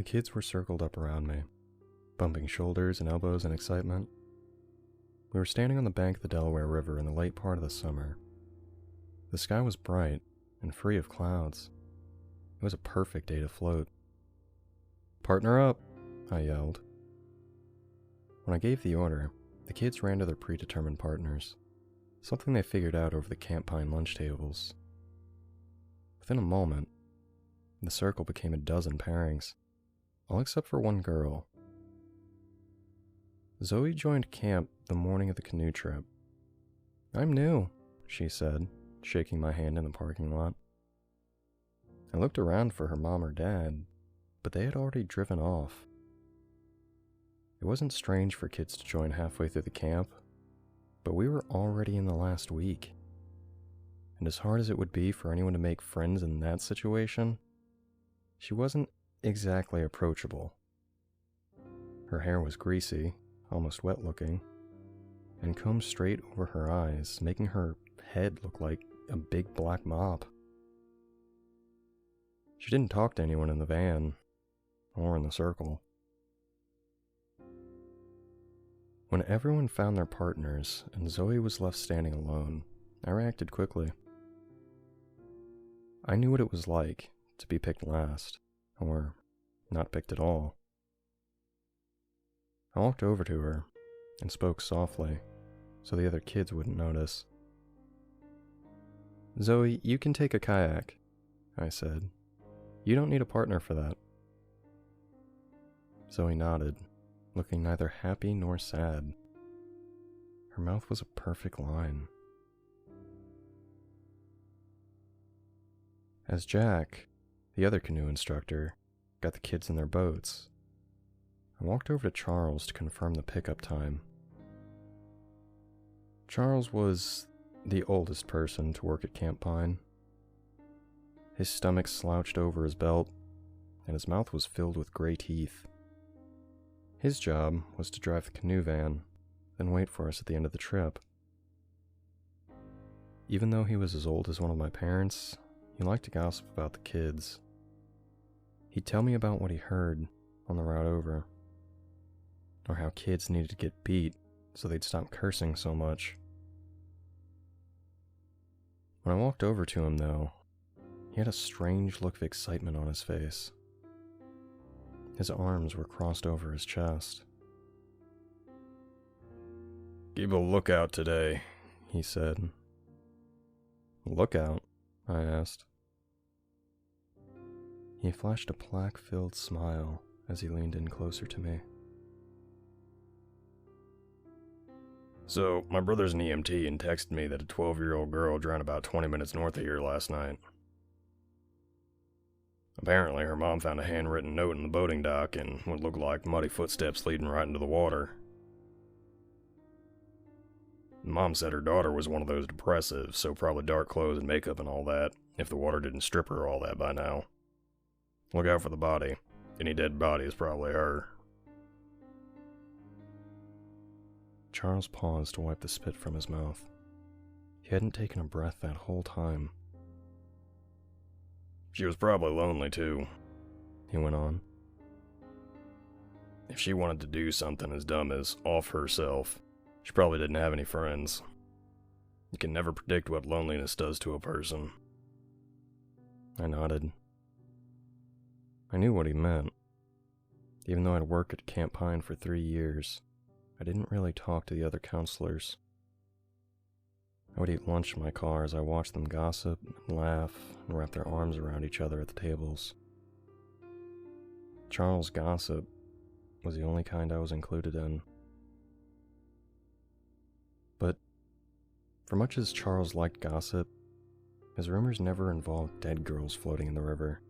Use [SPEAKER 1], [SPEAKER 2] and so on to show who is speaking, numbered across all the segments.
[SPEAKER 1] The kids were circled up around me, bumping shoulders and elbows in excitement. We were standing on the bank of the Delaware River in the late part of the summer. The sky was bright and free of clouds. It was a perfect day to float. "Partner up," I yelled. When I gave the order, the kids ran to their predetermined partners, something they figured out over the Camp Pine lunch tables. Within a moment, the circle became a dozen pairings, all except for one girl. Zoe joined camp the morning of the canoe trip. "I'm new," she said, shaking my hand in the parking lot. I looked around for her mom or dad, but they had already driven off. It wasn't strange for kids to join halfway through the camp, but we were already in the last week. And as hard as it would be for anyone to make friends in that situation, she wasn't exactly approachable. Her hair was greasy, almost wet looking, and combed straight over her eyes, making her head look like a big black mop. She didn't talk to anyone in the van, or in the circle. When everyone found their partners and Zoe was left standing alone, I reacted quickly. I knew what it was like to be picked last, or not picked at all. I walked over to her and spoke softly so the other kids wouldn't notice. "Zoe, you can take a kayak," I said. "You don't need a partner for that." Zoe nodded, looking neither happy nor sad. Her mouth was a perfect line. As Jack, the other canoe instructor, got the kids in their boats, I walked over to Charles to confirm the pickup time. Charles was the oldest person to work at Camp Pine. His stomach slouched over his belt, and his mouth was filled with gray teeth. His job was to drive the canoe van, then wait for us at the end of the trip. Even though he was as old as one of my parents, he liked to gossip about the kids. He'd tell me about what he heard on the route over, or how kids needed to get beat so they'd stop cursing so much. When I walked over to him, though, he had a strange look of excitement on his face. His arms were crossed over his chest. "Keep a lookout today," he said. "Lookout?" I asked. He flashed a plaque-filled smile as he leaned in closer to me. "So, my brother's an EMT and texted me that a 12-year-old girl drowned about 20 minutes north of here last night. Apparently, her mom found a handwritten note in the boating dock and what looked like muddy footsteps leading right into the water. Mom said her daughter was one of those depressives, so probably dark clothes and makeup and all that, if the water didn't strip her all that by now. Look out for the body. Any dead body is probably her." Charles paused to wipe the spit from his mouth. He hadn't taken a breath that whole time. "She was probably lonely too," he went on. "If she wanted to do something as dumb as off herself, she probably didn't have any friends. You can never predict what loneliness does to a person." I nodded. I knew what he meant. Even though I'd worked at Camp Pine for 3 years, I didn't really talk to the other counselors. I would eat lunch in my car as I watched them gossip and laugh and wrap their arms around each other at the tables. Charles' gossip was the only kind I was included in. But for much as Charles liked gossip, his rumors never involved dead girls floating in the river.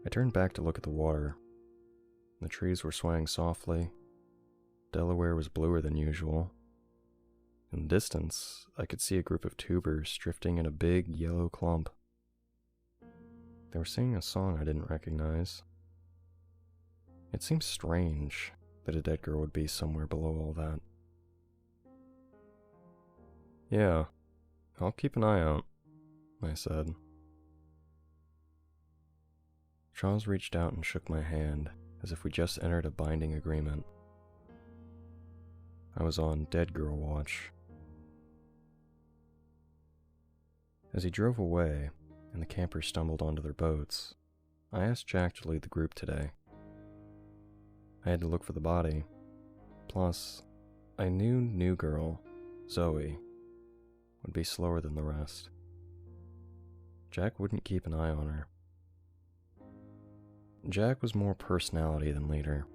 [SPEAKER 1] I turned back to look at the water. The trees were swaying softly. Delaware was bluer than usual. In the distance, I could see a group of tubers drifting in a big yellow clump. They were singing a song I didn't recognize. It seemed strange that a dead girl would be somewhere below all that. "Yeah, I'll keep an eye out," I said. Charles reached out and shook my hand, as if we just entered a binding agreement. I was on dead girl watch. As he drove away, and the campers stumbled onto their boats, I asked Jack to lead the group today. I had to look for the body. Plus, I knew new girl, Zoe, would be slower than the rest. Jack wouldn't keep an eye on her. Jack was more personality than leader.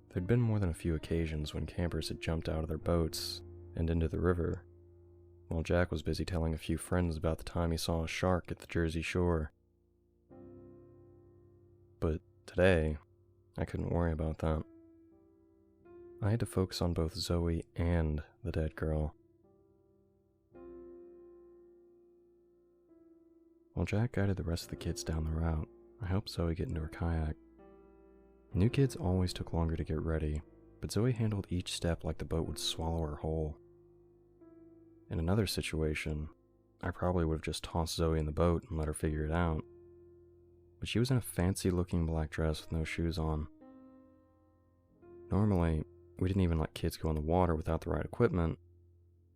[SPEAKER 1] There'd been more than a few occasions when campers had jumped out of their boats and into the river, while Jack was busy telling a few friends about the time he saw a shark at the Jersey Shore. But today, I couldn't worry about that. I had to focus on both Zoe and the dead girl. While Jack guided the rest of the kids down the route, I helped Zoe get into her kayak. New kids always took longer to get ready, but Zoe handled each step like the boat would swallow her whole. In another situation, I probably would have just tossed Zoe in the boat and let her figure it out. But she was in a fancy-looking black dress with no shoes on. Normally, we didn't even let kids go in the water without the right equipment,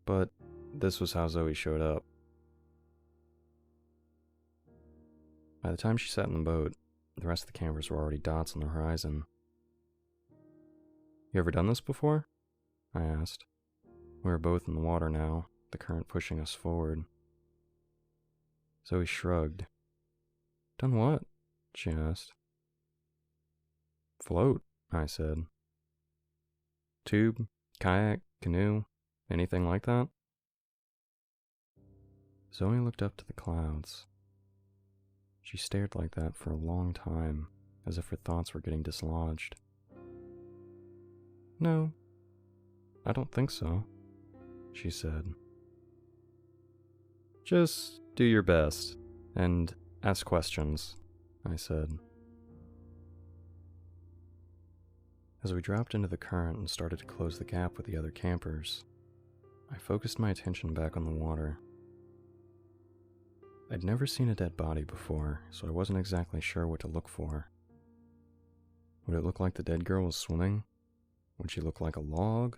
[SPEAKER 1] but this was how Zoe showed up. By the time she sat in the boat, the rest of the campers were already dots on the horizon. "You ever done this before?" I asked. We were both in the water now, the current pushing us forward. Zoe shrugged. "Done what?" she asked. "Float," I said. "Tube, kayak, canoe, anything like that?" Zoe looked up to the clouds. She stared like that for a long time, as if her thoughts were getting dislodged. "No, I don't think so," she said. "Just do your best, and ask questions," I said. As we dropped into the current and started to close the gap with the other campers, I focused my attention back on the water. I'd never seen a dead body before, so I wasn't exactly sure what to look for. Would it look like the dead girl was swimming? Would she look like a log?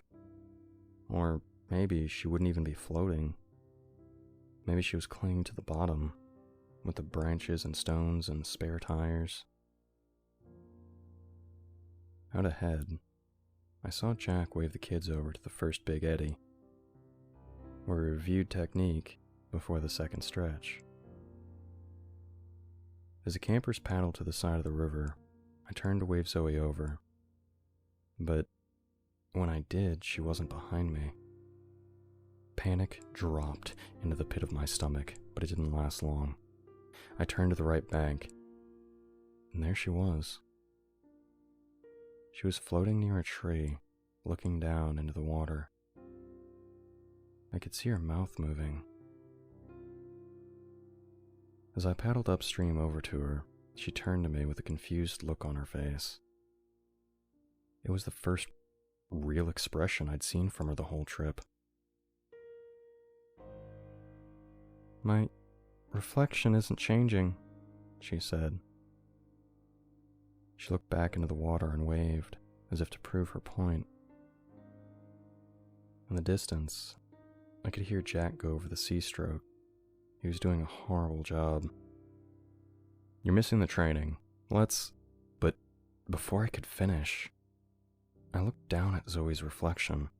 [SPEAKER 1] Or maybe she wouldn't even be floating. Maybe she was clinging to the bottom, with the branches and stones and spare tires. Out ahead, I saw Jack wave the kids over to the first big eddy, where we reviewed technique before the second stretch. As the campers paddled to the side of the river, I turned to wave Zoe over. But when I did, she wasn't behind me. Panic dropped into the pit of my stomach, but it didn't last long. I turned to the right bank, and there she was. She was floating near a tree, looking down into the water. I could see her mouth moving. As I paddled upstream over to her, she turned to me with a confused look on her face. It was the first real expression I'd seen from her the whole trip. "My reflection isn't changing," she said. She looked back into the water and waved, as if to prove her point. In the distance, I could hear Jack go over the C-stroke. He was doing a horrible job. "You're missing the training. But before I could finish, I looked down at Zoe's reflection.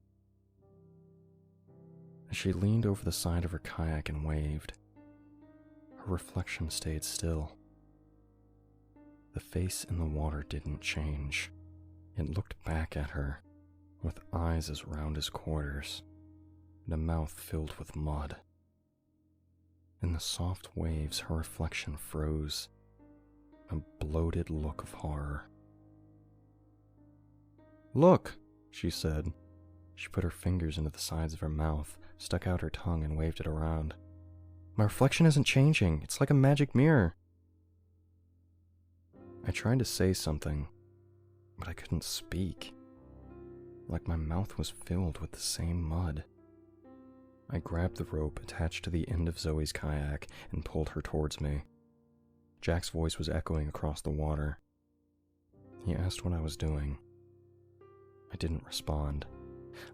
[SPEAKER 1] As she leaned over the side of her kayak and waved, her reflection stayed still. The face in the water didn't change. It looked back at her, with eyes as round as quarters, and a mouth filled with mud. In the soft waves, her reflection froze, a bloated look of horror. "Look," she said. She put her fingers into the sides of her mouth, stuck out her tongue, and waved it around. "My reflection isn't changing. It's like a magic mirror." I tried to say something, but I couldn't speak. Like my mouth was filled with the same mud. I grabbed the rope attached to the end of Zoe's kayak and pulled her towards me. Jack's voice was echoing across the water. He asked what I was doing. I didn't respond.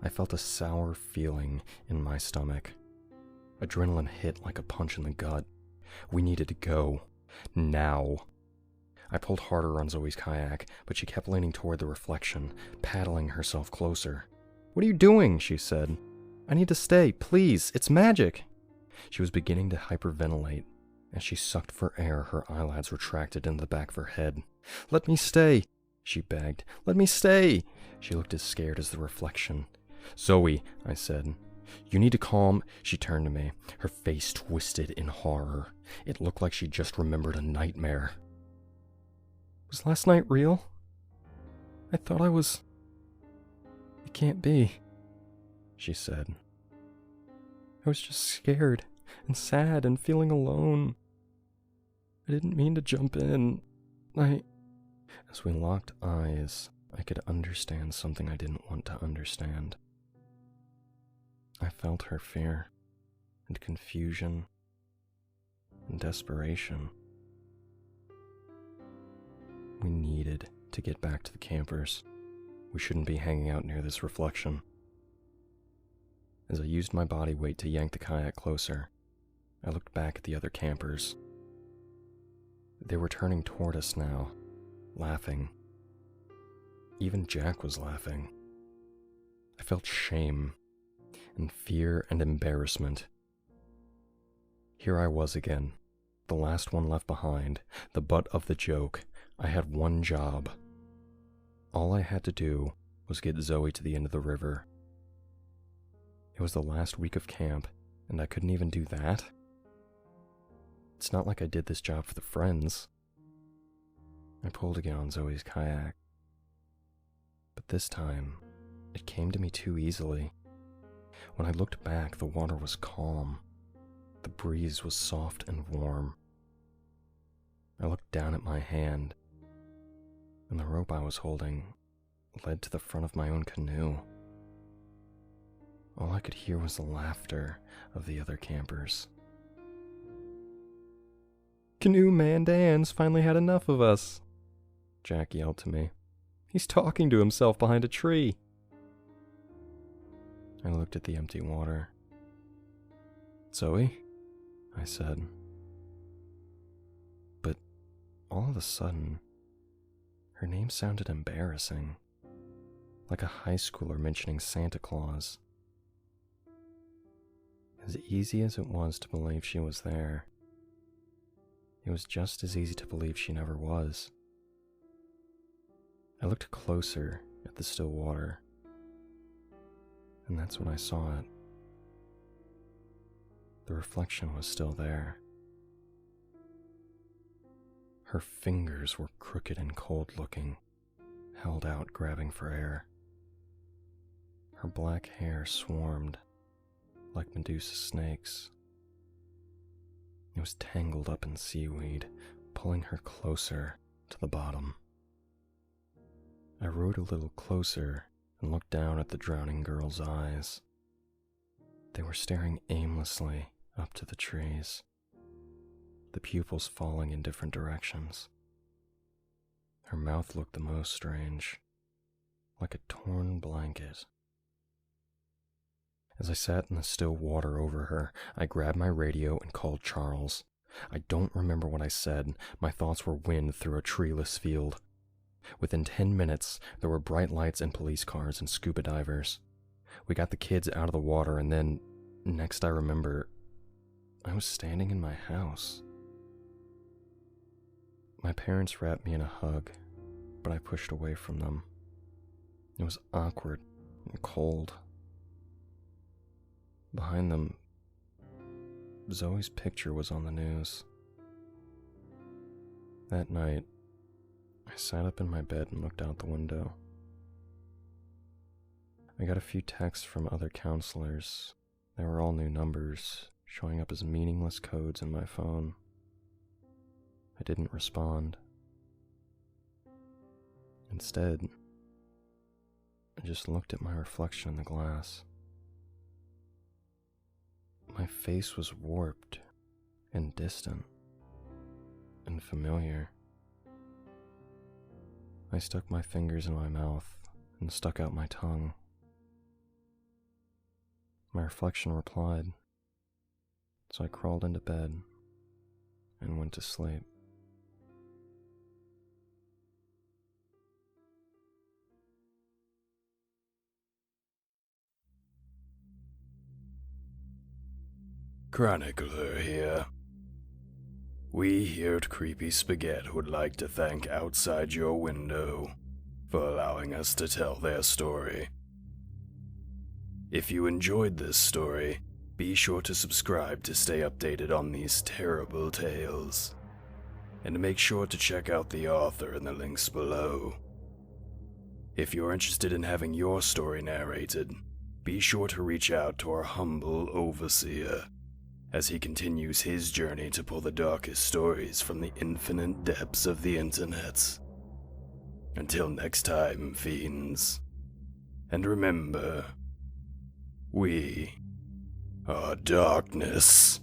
[SPEAKER 1] I felt a sour feeling in my stomach. Adrenaline hit like a punch in the gut. We needed to go. Now. I pulled harder on Zoe's kayak, but she kept leaning toward the reflection, paddling herself closer. "What are you doing?" she said. "I need to stay, please. It's magic." She was beginning to hyperventilate. As she sucked for air, her eyelids retracted into the back of her head. "Let me stay," she begged. "Let me stay." She looked as scared as the reflection. "Zoe," I said. "You need to calm." She turned to me, her face twisted in horror. It looked like she just remembered a nightmare. "Was last night real? I thought I was... It can't be," she said. "I was just scared and sad and feeling alone. I didn't mean to jump in. As we locked eyes, I could understand something I didn't want to understand. I felt her fear and confusion and desperation. We needed to get back to the campers. We shouldn't be hanging out near this reflection. As I used my body weight to yank the kayak closer, I looked back at the other campers. They were turning toward us now, laughing. Even Jack was laughing. I felt shame and fear and embarrassment. Here I was again, the last one left behind, the butt of the joke. I had one job. All I had to do was get Zoe to the end of the river. It was the last week of camp, and I couldn't even do that. It's not like I did this job for the friends. I pulled again on Zoe's kayak. But this time, it came to me too easily. When I looked back, the water was calm. The breeze was soft and warm. I looked down at my hand, and the rope I was holding led to the front of my own canoe. All I could hear was the laughter of the other campers. "Canoe Man Dan's finally had enough of us," Jack yelled to me. "He's talking to himself behind a tree." I looked at the empty water. "Zoe?" I said. But all of a sudden, her name sounded embarrassing, like a high schooler mentioning Santa Claus. As easy as it was to believe she was there, it was just as easy to believe she never was. I looked closer at the still water, and that's when I saw it. The reflection was still there. Her fingers were crooked and cold-looking, held out grabbing for air. Her black hair swarmed like Medusa snakes. It was tangled up in seaweed, pulling her closer to the bottom. I rowed a little closer and looked down at the drowning girl's eyes. They were staring aimlessly up to the trees, the pupils falling in different directions. Her mouth looked the most strange, like a torn blanket. As I sat in the still water over her, I grabbed my radio and called Charles. I don't remember what I said. My thoughts were wind through a treeless field. Within 10 minutes, there were bright lights and police cars and scuba divers. We got the kids out of the water, and then, next I remember, I was standing in my house. My parents wrapped me in a hug, but I pushed away from them. It was awkward and cold. Behind them, Zoe's picture was on the news. That night, I sat up in my bed and looked out the window. I got a few texts from other counselors. They were all new numbers, showing up as meaningless codes in my phone. I didn't respond. Instead, I just looked at my reflection in the glass. My face was warped and distant. and familiar. I stuck my fingers in my mouth and stuck out my tongue. My reflection replied, so I crawled into bed and went to sleep.
[SPEAKER 2] Chronicler here. We here at Creepy Spaghet would like to thank Outside Your Window for allowing us to tell their story. If you enjoyed this story, be sure to subscribe to stay updated on these terrible tales. And make sure to check out the author in the links below. If you're interested in having your story narrated, be sure to reach out to our humble overseer as he continues his journey to pull the darkest stories from the infinite depths of the internet. Until next time, fiends. And remember, we are darkness.